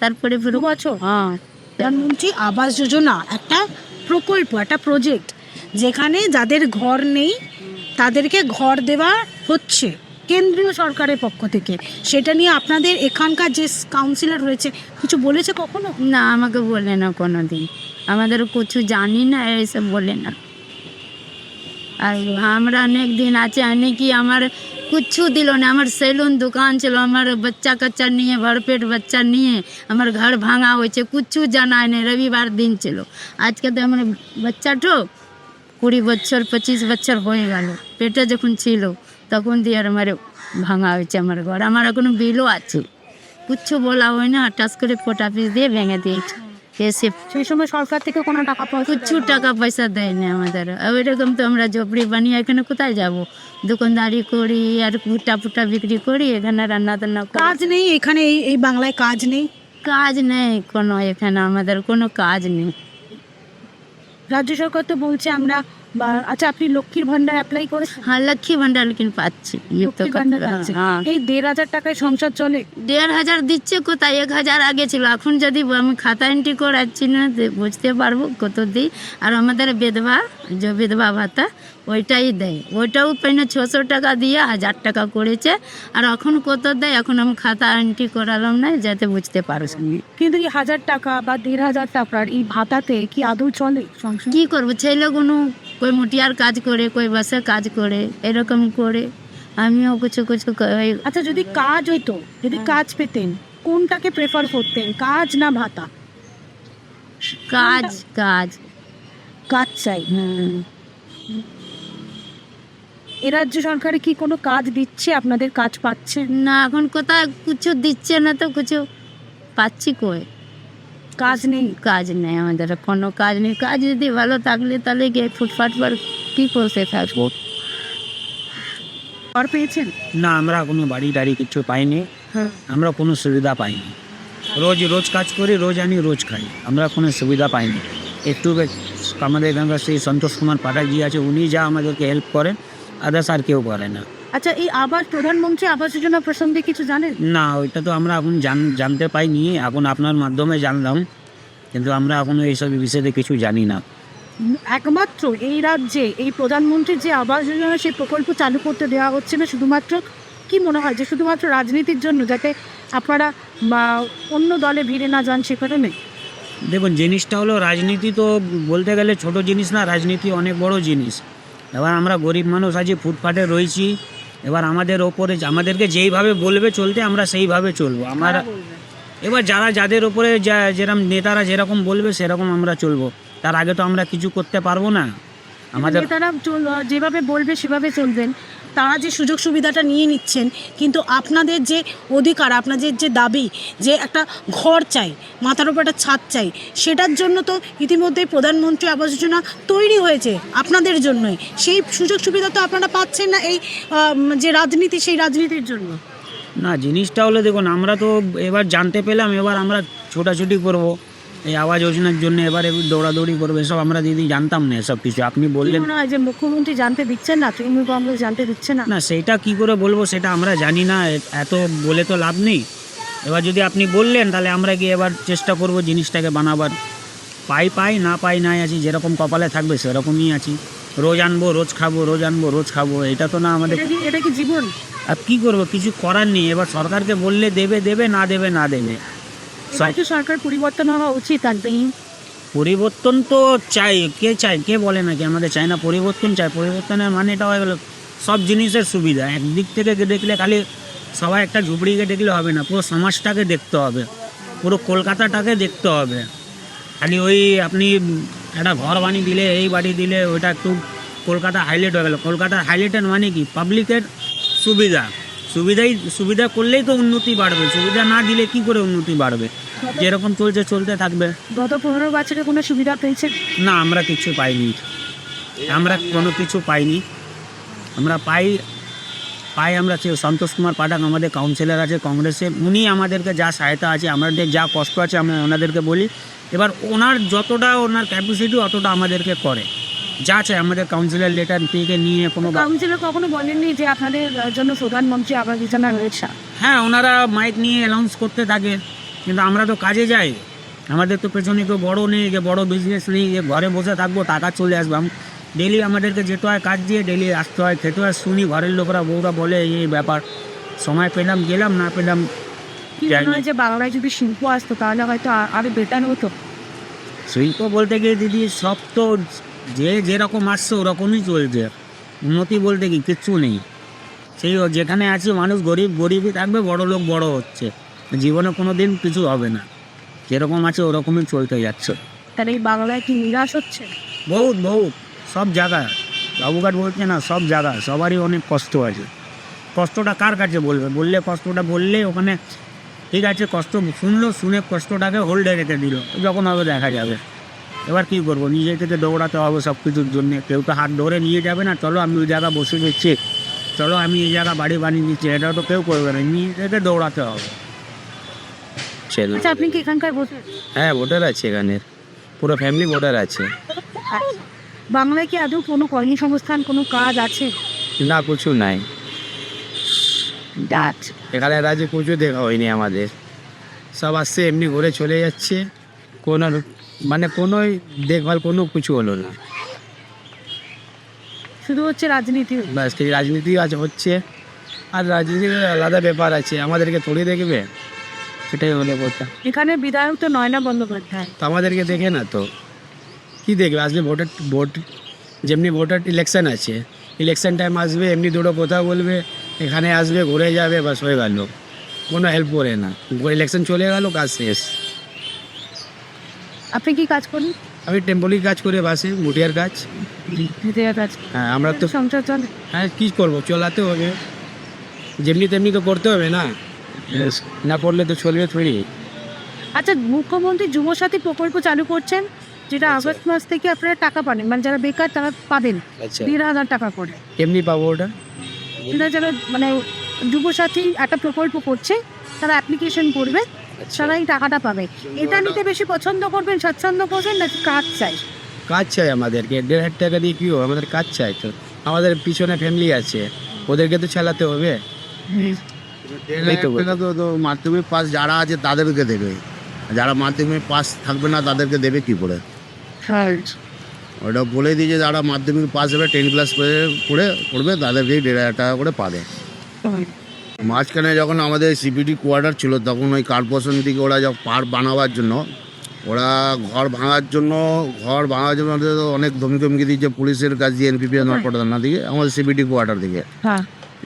তারপরে 2 বছর? হ্যাঁ, প্রধানমন্ত্রী আবাস যোজনা একটা প্রকল্প, একটা প্রজেক্ট, যেখানে যাদের ঘর নেই তাদেরকে ঘর দেওয়া হচ্ছে কেন্দ্রীয় সরকারের পক্ষ থেকে। সেটা নিয়ে আপনাদের এখানকার যে কাউন্সিলর রয়েছে কিছু বলেছে কখনো? না, আমাকে বলে না কোনো দিন, আমাদের কিছু জানি না, এইসব বলে না। আর আমরা অনেক দিন আছে অনেকই আমার কিচ্ছু দিল না। আমার সেলুন দোকান ছিল, আমার বাচ্চা কাচ্চা নিয়ে, ভরপেট বাচ্চা নিয়ে আমার ঘর ভাঙা হয়েছে, কিচ্ছু জানায় না। রবিবার দিন ছিল, আজকে তো আমার বাচ্চাটো 20 বছর 25 বছর হয়ে গেল, পেটে যখন ছিল তখন দিয়ে আর আমার ভাঙা হয়েছে আমার ঘর। আমার এখনো বিলও আছে, কিচ্ছু বলা হয় না, টাচ করে পোটা পিস দিয়ে ভেঙে দিয়েছে। এসে সেই সময় সরকার থেকে কোনো টাকা পয়সা? কিচ্ছু টাকা পয়সা দেয়নি আমাদের। ওইরকম তো আমরা ঝোপড়ি বানিয়ে এখানে কোথায় যাব? দোকানদারি করি আর ফুটা বিক্রি করি, এখানে রান্না টান্না করি। কাজ নেই এখানে? এই বাংলায় কাজ নেই? কাজ নেই কোনো, এখানে আমাদের কোনো কাজ নেই। রাজ্য সরকার তো বলছে আমরা বা আচ্ছা আপনি লক্ষ্মীর ভান্ডার অ্যাপ্লাই করেছেন? हाँ लक्ष्मी भंडार लेकिन पाচ্ছি ये तो লক্ষ্মীর ভান্ডার আছে। হ্যাঁ এই 1,500 টাকায় সংসার চলে? 1,500 দিচ্ছে কোথায়, 1,000 আগে ছিল। এখন যদি আমি খাতা এন্ট্রি করাচ্ছি না বুঝতে পারবো কত দিই। আর আমাদের বিধবা যে বিধবা ভাতা ওইটাই দেয়, ওইটাও পেনে 600 টাকা দিয়ে 1,000 টাকা করেছে। আর এখন কত দেয় এখন আমি খাতা এন্ট্রি করালাম না যাতে বুঝতে পারো। কিন্তু এই 1,000 টাকা বা 1,500 টাকার এই ভাতাতে কি আদৌ চলে সংসার? কি করবো, ছেলেগুলো কই মুটিয়ার কাজ করে, কই বাসে কাজ করে, এরকম করে আমিও কিছু কিছু আচ্ছা যদি কাজ হইতো, যদি কাজ পেতেন কোনটাকে প্রেফার করতেন, কাজ না ভাতা? কাজ কাজ কাজ চাই। এ রাজ্য সরকারে কি কোনো কাজ দিচ্ছে, আপনাদের কাজ পাচ্ছেন? না এখন কোথায় কিছু দিচ্ছে না তো, কিছু পাচ্ছি কই, কাজ নেই। কাজ নেই আমাদের, কোনো কাজ নেই। কাজ যদি ভালো থাকলে তাহলে গিয়ে ফুটপাথ পর কী করতে থাকবো। আর পেয়েছেন? না, আমরা কোনো বাড়ি টাড়ি কিছু পাইনি, হ্যাঁ। আমরা কোনো সুবিধা পাইনি। রোজ কাজ করি, রোজ আনি রোজ খাই, আমরা কোনো সুবিধা পাইনি। একটু আমাদের এখানকার সেই সন্তোষ কুমার পাঠাকজি আছে, উনি যা আমাদেরকে হেল্প করেন, আদার্স আর কেউ করে না। আচ্ছা এই আবাস প্রধানমন্ত্রী আবাস যোজনা প্রসঙ্গে কিছু জানেন? না, ওইটা তো আমরা এখন জানতে পাইনি, এখন আপনার মাধ্যমে জানলাম, কিন্তু আমরা এখনও এইসব বিষয়ে কিছু জানি না। একমাত্র এই রাজ্যে এই প্রধানমন্ত্রীর যে আবাস যোজনা সেই প্রকল্প চালু করতে দেওয়া হচ্ছে না, শুধুমাত্র কি মনে হয় যে শুধুমাত্র রাজনীতির জন্য, যাতে আপনারা বা অন্য দলে ভিড়ে না যান সে কারণে? দেখুন, জিনিসটা হলো রাজনীতি তো বলতে গেলে ছোট জিনিস না, রাজনীতি অনেক বড় জিনিস। এবার আমরা গরিব মানুষ আছি, ফুটপাথে রয়েছি, এবার আমাদের ওপরে আমাদেরকে যেইভাবে বলবে চলতে আমরা সেইভাবে চলবো। এবার যাদের ওপরে যেরকম নেতারা যেরকম বলবে সেরকম আমরা চলবো, তার আগে তো আমরা কিছু করতে পারবো না। আমাদের তারা যেভাবে বলবে সেভাবে চলবেন, তারা যে সুযোগ সুবিধাটা নিয়ে নিচ্ছেন, কিন্তু আপনাদের যে অধিকার, আপনাদের যে দাবি যে একটা ঘর চাই, মাথার উপর একটা ছাদ চাই, সেটার জন্য তো ইতিমধ্যে প্রধানমন্ত্রী আবাস যোজনা তৈরি হয়েছে আপনাদের জন্যই। সেই সুযোগ সুবিধা তো আপনারা পাচ্ছেন না এই যে রাজনীতি, সেই রাজনীতির জন্য। না, জিনিসটা হলো দেখুন, আমরা তো এবার জানতে পেলাম, এবার আমরা ছোটাছুটি করবো এই আবাস যোজনার জন্য, এবার দৌড়াদৌড়ি করবো, এসব আমরা দিদি জানতাম না এসব কিছু। আপনি বললেন মনে হয় যে মুখ্যমন্ত্রী জানতে দিচ্ছেন না, তৃণমূল কংগ্রেস জানতে দিচ্ছে না? না, সেইটা কি করে বলবো, সেটা আমরা জানি না, এত বলে তো লাভ নেই। এবার যদি আপনি বললেন তাহলে আমরা গিয়ে এবার চেষ্টা করব জিনিসটাকে বানাবার। পাই না পাই নাই আছি, যেরকম কপালে থাকবে সেরকমই আছি। রোজ আনবো রোজ খাবো, রোজ আনবো রোজ খাবো, এটা তো না আমাদের। এটা কি জীবন? আর কী করবো, কিছু করার নেই। এবার সরকারকে বললে দেবে, না দেবে না দেবে। সরকার পরিবর্তন হওয়া উচিত। পরিবর্তন তো চাই, কে বলে নাকি আমাদের চাই না? পরিবর্তন চাই। পরিবর্তনের মানেটা হয়ে গেল সব জিনিসের সুবিধা। একদিক থেকে দেখলে খালি সবাই একটা ঝুপড়িকে দেখলে হবে না, পুরো সমাজটাকে দেখতে হবে, পুরো কলকাতাটাকে দেখতে হবে। খালি ওই আপনি একটা ঘর বানিয়ে দিলে, এই বাড়ি দিলে, ওইটা একটু কলকাতা হাইলাইট হয়ে গেল। কলকাতার হাইলাইটের মানে কি? পাবলিকের সুবিধা করলেই তো উন্নতি বাড়বে, সুবিধা না দিলে কি করে উন্নতি বাড়বে? যেরকম চলতে থাকবে। গত 15 বছরে কোনো সুবিধা পেয়েছেন? না, আমরা কিছু পাইনি, আমরা কোনো কিছু পাইনি। আমরা পাই আমরা সন্তোষ কুমার পাঠক আমাদের কাউন্সিলর আছে কংগ্রেসে, উনি আমাদেরকে যা সহায়তা আছে, আমাদের যা কষ্ট আছে আমরা ওনাদেরকে বলি। এবার ওনার যতটা ওনার ক্যাপাসিটি অতটা আমাদেরকে করে, যা চাই আমাদের কাউন্সিলর লেটার থেকে নিয়ে। কোনো কাউন্সিলর কখনো বলেননি যে আপনাদের জন্য প্রধানমন্ত্রী আবাস যোজনা রয়েছে? হ্যাঁ, ওনারা মাইক নিয়ে অ্যানাউন্স করতে থাকে, কিন্তু আমরা তো কাজে যাই, আমাদের তো পেছনে কেউ বড়ো নেই, যে বড়ো বিজনেস নেই যে ঘরে বসে থাকবো টাকা চলে আসবে। ডেলি আমাদেরকে যেতে হয় কাজ দিয়ে, ডেলি আসতে হয়, খেতে হয়। শুনি ঘরের লোকরা বউরা বলে এই ব্যাপার, সময় পেলাম গেলাম, না পেলাম যে বাংলায় যদি শিল্প আসতো তাহলে হয়তো আরো বেটার হতো। শিল্প বলতে গিয়ে দিদি সব তো যেরকম আসছে ওরকমই চলছে, উন্নতি বলতে কি কিচ্ছু নেই। সেই যেখানে আছে মানুষ গরিবই থাকবে, বড় লোক বড় হচ্ছে, জীবনে কোনো দিন কিছু হবে না, যেরকম আছে ওরকমই চলতে যাচ্ছে। তাহলে এই বাংলায় কি নিরাশ হচ্ছে? বহুত সব জায়গায়, বাবুঘাট বলছে না, সব জায়গায় সবারই অনেক কষ্ট আছে। কষ্টটা কার কাছে বললে কষ্টটা বললে ওখানে ঠিক আছে, কষ্ট শুনে কষ্টটাকে হোল্ডে রেখে দিল, যখন হবে দেখা যাবে। এবার কী করবো, নিজে থেকে দৌড়াতে হবে সব কিছুর জন্যে। কেউ তো হাত ধরে নিয়ে যাবে না, চলো আমি ওই জায়গা বসে দিচ্ছি, চলো আমি এই জায়গা বাড়ি বানিয়ে দিচ্ছি, এটা তো কেউ করবে না, নিজে থেকে দৌড়াতে হবে। আচ্ছা আপনি কি এখানকার ভোটার? হ্যাঁ, ভোটার আছে, এখানের পুরো ফ্যামিলি ভোটার আছে। বাংলায় কি আদৌ কোনো কর্মসংস্থান কোনো কাজ আছে? না, কিছু নাই এখানে, রাজ্যে কিছু দেখা হয়নি আমাদের। সব আসছে এমনি ঘুরে চলে যাচ্ছে, কোনো মানে কোনোই দেখভাল কোনো কিছু হলো না। শুধু হচ্ছে রাজনীতি। ব্যাস এই রাজনীতি আছে হচ্ছে, আর রাজনীতির আলাদা ব্যাপার আছে, আমাদেরকে থোড়ি দেখবে, সেটাই হলে কথা। এখানে বিধায়ক তো নয়না বন্দ্যোপাধ্যায়। তো আমাদেরকে দেখে না তো কি দেখবে, আসলে ভোট যেমনি ভোটার ইলেকশন আছে, ইলেকশন টাইম আসবে, এমনি দুটো কথা বলবে, এখানে আসবে ঘুরে যাবে, বাস হয়ে গেল, কোনো হেল্প করে না। ইলেকশন চলে গেল, কাজ শেষ। আপনি কি কাজ করেন? আমি টেম্পোরারি কাজ করে বাসে, মুটিয়ার কাজ। কাজ হ্যাঁ, আমরা তো সংসার চলে। হ্যাঁ, কী করবো, চলাতে হবে, যেমনি তেমনি তো করতে হবে না, না করলে তো চলবে থোড়ি। আচ্ছা, মুখ্যমন্ত্রী যুবসাথী প্রকল্প চালু করছেন, যেটা আগস্ট মাস থেকে আপনারা টাকা পাবেন, মানে যারা বেকার তারা পাবেন আচ্ছা, 1,500 টাকা করে। কেমনি পাবো ওটা? এটা যারা মানে যুবসাথী একটা প্রকল্প করছে, তারা অ্যাপ্লিকেশন করবে, তারা এই টাকাটা পাবে। এটা নিতে বেশি পছন্দ করবেন, স্বাচ্ছন্দ্য করবেন, নাকি কাজ চাই? কাজ চাই আমাদেরকে, 1,500 টাকা দিয়ে কী হবে, আমাদের কাজ চাই। তো আমাদের পিছনে ফ্যামিলি আছে, ওদেরকে তো চালাতে হবে। এই তো বলছি। তো মাধ্যমিক পাস যারা আছে তাদেরকে দেবে, যারা মাধ্যমিক পাস থাকবে না তাদেরকে দেবে কি করে? ওটা বলে দিয়েছে যারা মাধ্যমিক পাস হবে 10 ক্লাস পড়বে তাদেরকেই 1,500 টাকা করে পাবে। মাঝখানে যখন আমাদের সিপিটি কোয়ার্টার ছিল তখন ওই কর্পোরেশন থেকে ওরা যখন পার্ক বানাবার জন্য, ওরা ঘর ভাঙার জন্য ওদের অনেক ধমকি দিয়েছে পুলিশের কাছ দিয়ে, এনপিপি নরপটা থানা থেকে, আমাদের সিপিটি কোয়ার্টার থেকে, হ্যাঁ,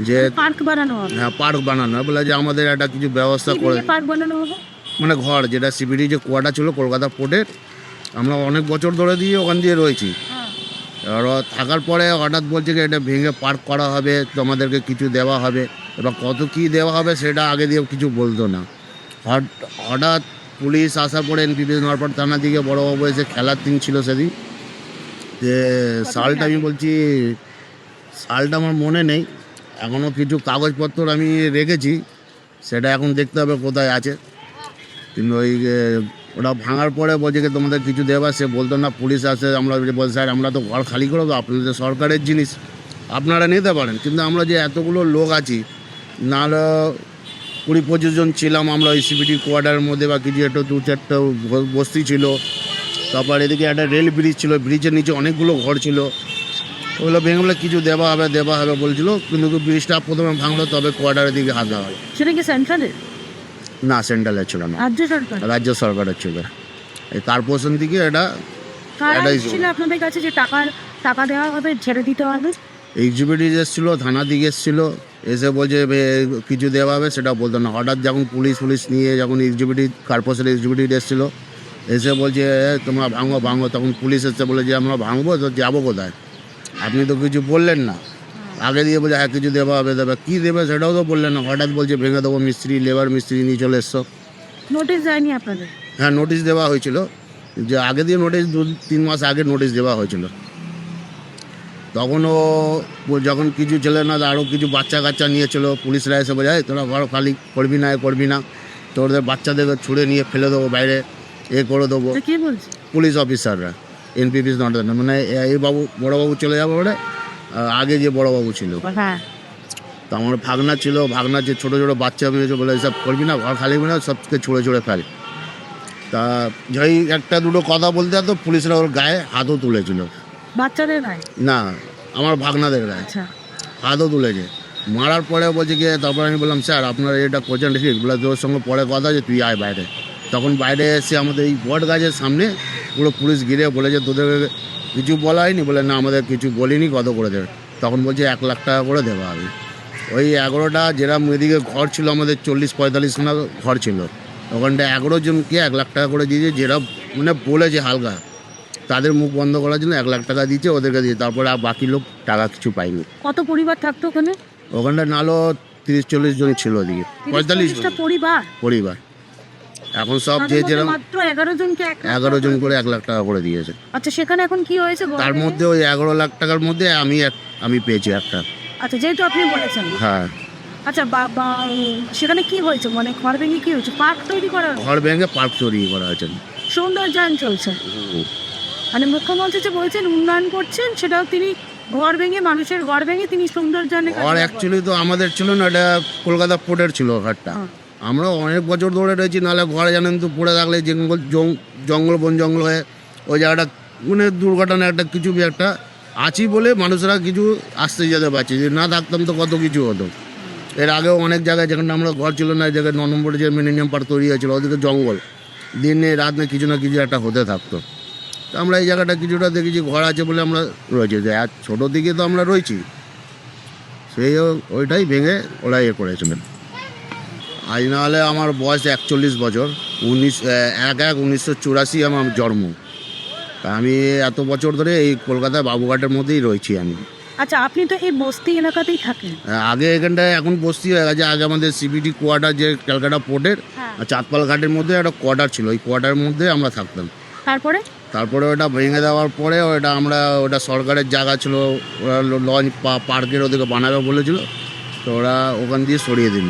যে পার্ক বানানো হবে। হ্যাঁ পার্ক বানানো বলে যে আমাদের একটা কিছু ব্যবস্থা করে, পার্ক বানানো হবে মানে ঘর যেটা সিপিটি যে কোয়ার্টার ছিল কলকাতা পোর্টের, আমরা অনেক বছর ধরে দিয়ে ওখান দিয়ে রয়েছি। এবার থাকার পরে হঠাৎ বলছে কি এটা ভেঙে পার্ক করা হবে, তোমাদেরকে কিছু দেওয়া হবে। এবার কত কী দেওয়া হবে সেটা আগে দিয়ে কিছু বলতো না। হঠাৎ পুলিশ আসার পরে এনপিপি নরপট থানা দিকে বড়োবাবু এসে খেলার দিন ছিল সেদিন, যে সালটা আমি বলছি সালটা আমার মনে নেই, এখনও কিছু কাগজপত্র আমি রেখেছি, সেটা এখন দেখতে হবে কোথায় আছে। কিন্তু ওই ওটা ভাঙার পরে বলছে কি তোমাদের কিছু দেওয়া, সে বলতো না, পুলিশ আসে, আমরা বলছি স্যার আমরা তো ঘর খালি করে দেবো, আপনাদের সরকারের জিনিস আপনারা নিতে পারেন, কিন্তু আমরা যে এতগুলো লোক আছি, নাহলে 20-25 জন ছিলাম আমরা ওই সিপিটি কোয়ার্টারের মধ্যে, বা কিছু একটা 2-4টা বস্তি ছিল, তারপর এদিকে একটা রেল ব্রিজ ছিল, ব্রিজের নিচে অনেকগুলো ঘর ছিল, ওগুলো ভেঙে বলে কিছু দেওয়া হবে বলছিল, কিন্তু ব্রিজটা প্রথমে ভাঙলো, তবে কোয়ার্টারের দিকে হাত দেওয়া হলো। সেটা কি সেন্ট্রালের? না, সেন্ট্রালের ছিল না, রাজ্য সরকার। রাজ্য সরকারের ছিল। এই কর্পোরেশন থেকে এটা কারা ছিল আপনাদের কাছে যে টাকা দেওয়া হবে, ছেড়ে দিতে হবে? এক্সিকিউটিভ এসেছিলো, থানা দিকে এসেছিলো, এসে বলছে কিছু দেওয়া হবে, সেটা বলতো না। হঠাৎ যখন পুলিশ নিয়ে যখন কর্পোরেশনের এক্সিকিউটিভ এসেছিলো, এসে বলছে তোমরা ভাঙো, তখন পুলিশ এসে বলে যে আমরা ভাঙবো, তো যাবো কোথায়, আপনি তো কিছু বললেন না। আগে দিয়ে বলছে হ্যাঁ কিছু দেওয়া হবে, কী দেবে সেটাও তো বললেন না। হঠাৎ বলছে ভেঙে দেবো, লেবার মিস্ত্রি নিয়ে চলে এসছো। নোটিশ দেয়নি আপনাদের? হ্যাঁ, নোটিশ দেওয়া হয়েছিল, যে আগে দিয়ে নোটিশ 2-3 মাস আগে নোটিশ দেওয়া হয়েছিল। তখনও যখন কিছু ছিল না, আরও কিছু বাচ্চা কাচ্চা নিয়েছিল, পুলিশরা এসে বোঝায় তোরা ঘর খালি করবি না, তোদের বাচ্চাদেরকে ছুঁড়ে নিয়ে ফেলে দেবো বাইরে, করে দেবো। কে বলছে? পুলিশ অফিসাররা, এনপিপি নট, মানে এই বড়োবাবু চলে যাবো বলে, আগে যে বড়োবাবু ছিল, হ্যাঁ, তো আমার ভাগনা যে ছোটো বাচ্চা মেয়েছে বলে এসব করবি না, ঘর খালি না, সবকে ছুঁড়ে ফেল। তা যাই একটা দুটো কথা বলতে তো পুলিশরা ওর গায়ে হাতও তুলেছিল। বাচ্চাদের নাই? না, আমার ভাগনাদের গায়ে আচ্ছা, হাতও তুলেছে। মারার পরে বলছে গিয়ে, তারপর আমি বললাম স্যার আপনারা এটা করছেন ঠিক, বলে তোর সঙ্গে পরে কথা যে তুই আয় বাইরে। তখন বাইরে এসে আমাদের এই বট গাছের সামনে পুরো পুলিশ ঘিরে বলেছে তোদের কিছু বলা হয়নি, বলে না আমাদের কিছু বলিনি, কত করে দেবে। তখন বলছে 1 লাখ টাকা করে দেওয়া হবে। ওই 11টা যেরকম এদিকে ঘর ছিল আমাদের 40-45খানা ঘর ছিল, ওখানটা 11 জনকে 1 লাখ টাকা করে দিয়েছে, যেটা মানে বলেছে হালকা, তাদের মুখ বন্ধ করার জন্য 1 লাখ টাকা দিয়েছে ওদেরকে দিয়ে, তারপরে আর বাকি লোক টাকা কিছু পায়নি। কত পরিবার থাকতো ওখানে? ওখানটা নালো 30-40 জন ছিল, ওদিকে 45 জন পরিবার। এখন সব যে যেরকম মাত্র 11 জনকে 11 জন করে 1 লাখ টাকা করে দিয়েছে। আচ্ছা, সেখানে এখন কি হয়েছে? তার মধ্যে ওই 11 লাখ টাকার মধ্যে আমি পেয়েছি একটা। আচ্ছা, যেহেতু আপনি বলেছেন। হ্যাঁ। আচ্ছা, সেখানে কি হয়েছে, মানে ঘর ভেঙে কি হয়েছে? পার্ক তৈরি করা? ঘর ভেঙে পার্ক তৈরি করা হয়েছে, সৌন্দর্যায়ন চলছে। মানে মুখ্যমন্ত্রী যে বলছেন উন্নয়ন করছেন, সেটাও তিনি ঘর ভেঙে, মানুষের ঘর ভেঙে তিনি সৌন্দর্যায়নে ঘর অ্যাকচুয়ালি তো আমাদের ছিল না, এটা কলকাতা পোর্টের ছিল ঘরটা। আমরা অনেক বছর ধরে রয়েছি, নাহলে ঘরে জানেন তো পড়ে থাকলে জঙ্গল বন জঙ্গল হয়ে ওই জায়গাটা মানে দুর্ঘটনা একটা কিছু কি একটা আছি বলে মানুষরা কিছু আসতে যেতে পারছে, যে না থাকতাম তো কত কিছু হতো। এর আগেও অনেক জায়গায় যেখানে আমরা ঘর ছিল না, জায়গায় 9 নম্বরে যে মিলেনিয়াম পার্ক তৈরি হয়েছিল, ওদিকে জঙ্গল, দিনে রাত না কিছু একটা হতে থাকতো। তো আমরা এই জায়গাটা কিছুটা দেখেছি ঘর আছে বলে আমরা রয়েছি, যে আর ছোটো দিকে তো আমরা রয়েছি, সেই ওইটাই ভেঙে ওরা করেছিলেন। আজ না হলে আমার বয়স 41 বছর, 1984 আমার জন্ম। তা আমি এত বছর ধরে এই কলকাতা বাবুঘাটের মধ্যেই রয়েছি আমি। আচ্ছা, আপনি তো এই বস্তি এলাকাতেই থাকেন। আগে এখানটায় এখন বস্তি হয়ে গেছে। আগে আমাদের সিবিটি কোয়ার্টার, যে ক্যালকাটা পোর্টের চাঁদপাল ঘাটের মধ্যে একটা কোয়ার্টার ছিল, ওই কোয়ার্টারের মধ্যে আমরা থাকতাম। তারপরে ওটা ভেঙে দেওয়ার পরে ওটা সরকারের জায়গা ছিল, ওরা লঞ্চ পার্কের ওদিকে বানাবে বলেছিল, তো ওরা ওখান দিয়ে সরিয়ে দিল।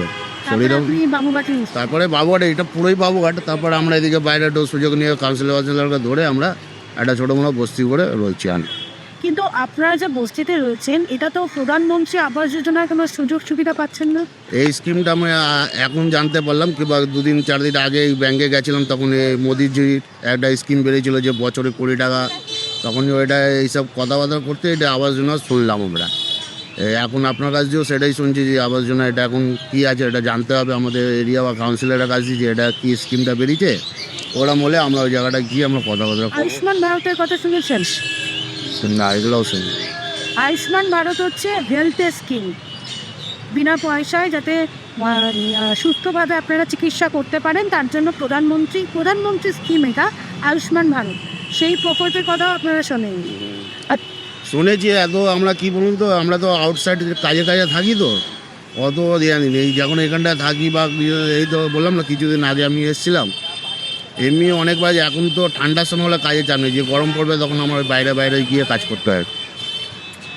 তারপরে বাবুঘাটে, এটা পুরোই বাবুঘাট। তারপরে আমরা এদিকে বাইরে সুযোগ নিয়ে কাউন্সিলরকে ধরে আমরা একটা ছোটো মোটো বস্তি করে রয়েছি। কিন্তু আপনারা যে বস্তিতে রয়েছেন, এটা তো প্রধানমন্ত্রী আবাস যোজনার কোনো সুযোগ সুবিধা পাচ্ছেন না। এই স্কিমটা আমি এখন জানতে পারলাম, কিংবা 2-4 দিন আগে এই ব্যাংকে গেছিলাম, তখন এই মোদিজির একটা স্কিম বেরিয়েছিল যে বছরে 20 টাকা, তখনই ওইটা এইসব কথাবার্তা করতে এটা আবাস যোজনা শুনলাম আমরা। এখন আপনার কাছ দিয়েও সেটাই শুনছি যে আবাস যোজনা এটা এখন কী আছে, এটা জানতে হবে আমাদের এরিয়া বা কাউন্সিলরের কাছে, যে এটা কী স্কিমটা বেরিয়েছে। ওরা বলে আমরা ওই জায়গাটা গিয়ে আমরা কথাবার্তা করব। আয়ুষ্মান ভারতের কথা শুনেছেন? না, এগুলোও শুনি। আয়ুষ্মান ভারত হচ্ছে হেলথ স্কিম, বিনা পয়সায় যাতে সুস্থভাবে আপনারা চিকিৎসা করতে পারেন, তার জন্য প্রধানমন্ত্রী স্কিম এটা আয়ুষ্মান ভারত। সেই প্রকল্পের কথা আপনারা শোনেন? শুনেছি, এত আমরা কি বলুন তো, আমরা তো আউটসাইড কাজে থাকি, তো অত জানি এই যখন এখানটায় থাকি বা এই তো বললাম না কিছুদিন আগে আমি এসেছিলাম, এমনি অনেকবার। এখন তো ঠান্ডার সময় হলে কাজে চাপ নেই, যে গরম পড়বে তখন আমার বাইরে গিয়ে কাজ করতে হয়।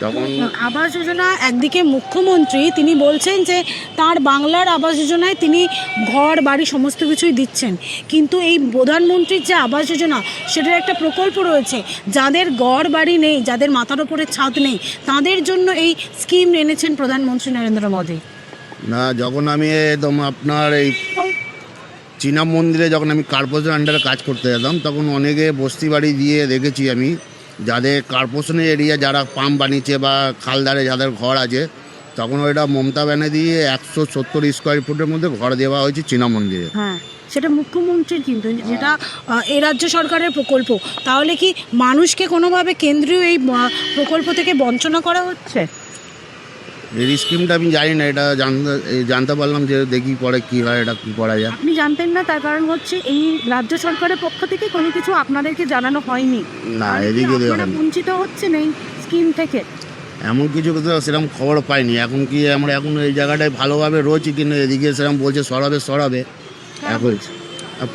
তখন আবাস যোজনা, একদিকে মুখ্যমন্ত্রী তিনি বলছেন যে তার বাংলার আবাস যোজনায় তিনি ঘর বাড়ি সমস্ত কিছুই দিচ্ছেন, কিন্তু এই প্রধানমন্ত্রীর যে আবাস যোজনা সেটার একটা প্রকল্প রয়েছে, যাদের ঘর বাড়ি নেই, যাদের মাথার ওপরে ছাদ নেই, তাদের জন্য এই স্কিম এনেছেন প্রধানমন্ত্রী নরেন্দ্র মোদী। না, যখন আমি একদম আপনার এই চীনা মন্দিরে যখন আমি কর্পোরেশনের আন্ডারে কাজ করতে যেতাম, তখন অনেকে বস্তি বাড়ি দিয়ে দেখেছি আমি, যাদের কর্পোরেশনের এরিয়া যারা পাম্প বানিয়েছে বা খালদারে যাদের ঘর আছে, তখন ওইটা মমতা ব্যানার্জি 170 স্কোয়ার ফুটের মধ্যে ঘর দেওয়া হয়েছে চীনা মন্দিরে। হ্যাঁ, সেটা মুখ্যমন্ত্রীর, কিন্তু যেটা এই রাজ্য সরকারের প্রকল্প। তাহলে কি মানুষকে কোনোভাবে কেন্দ্রীয় এই প্রকল্প থেকে বঞ্চনা করা হচ্ছে? এই স্কিমটা আমি জানি না, এটা জানতে পারলাম যে দেখি পরে কী হয়, এটা কী করা যায়। আপনি জানতেন না, তার কারণ হচ্ছে এই রাজ্য সরকারের পক্ষ থেকে কোনো কিছু আপনাদেরকে জানানো হয়নি। না, এদিকে বঞ্চিত হচ্ছেন এই স্কিম থেকে, এমন কিছু তো সেরকম খবর পাইনি। এখন কি আমরা এখন এই জায়গাটায় ভালোভাবে রয়েছি, কিন্তু এদিকে সেরকম বলছে সরাবে এখন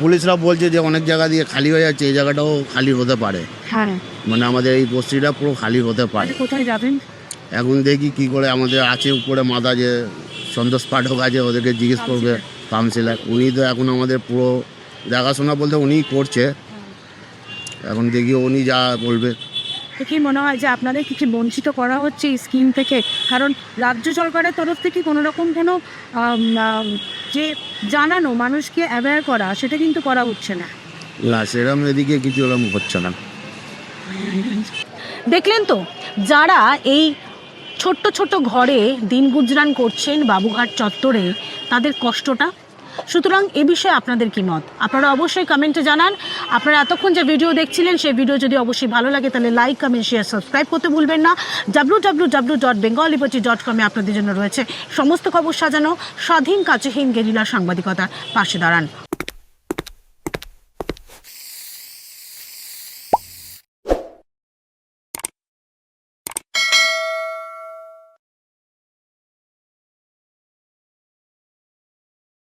পুলিশরা বলছে যে অনেক জায়গা দিয়ে খালি হয়ে যাচ্ছে, এই জায়গাটাও খালি হতে পারে। হ্যাঁ, মানে আমাদের এই বস্তিটা পুরো খালি হতে পারে। কোথায় যাবেন এখন দেখি কি করে। আমাদের আছে উপরে মাথা যে সন্তোষ পাঠক আছে, ওদেরকে জিজ্ঞেস করবে কাউন্সিলর, উনি তো এখন আমাদের পুরো দেখাশোনা বলতে উনিই করছে। এখন দেখি উনি যা বলবে। কি মনে হয় যে আপনাদের কিছু বঞ্চিত করা হচ্ছে এই স্কিম থেকে? কারণ রাজ্য সরকারের তরফ থেকে কোনো রকম কোনো যে জানানো, মানুষকে অ্যাওয়্যার করা, সেটা কিন্তু করা হচ্ছে না। না, সেরকম এদিকে কিছু এরকম হচ্ছে না। দেখলেন তো, যারা এই ছোট্ট ছোট্ট ঘরে দিন গুজরান করছেন বাবুঘাট চত্বরে, তাদের কষ্টটা। সুতরাং এ বিষয়ে আপনাদের কি মত, আপনারা অবশ্যই কমেন্টে জানান। আপনারা এতক্ষণ যে ভিডিও দেখছিলেন, সেই ভিডিও যদি অবশ্যই ভালো লাগে তাহলে লাইক, কমেন্ট, শেয়ার, সাবস্ক্রাইব করতে ভুলবেন না। www.bengallipochi.com আপনাদের জন্য রয়েছে সমস্ত খবর সাজানো, স্বাধীন কাজহীন গেরিলা সাংবাদিকতার পাশে দাঁড়ান।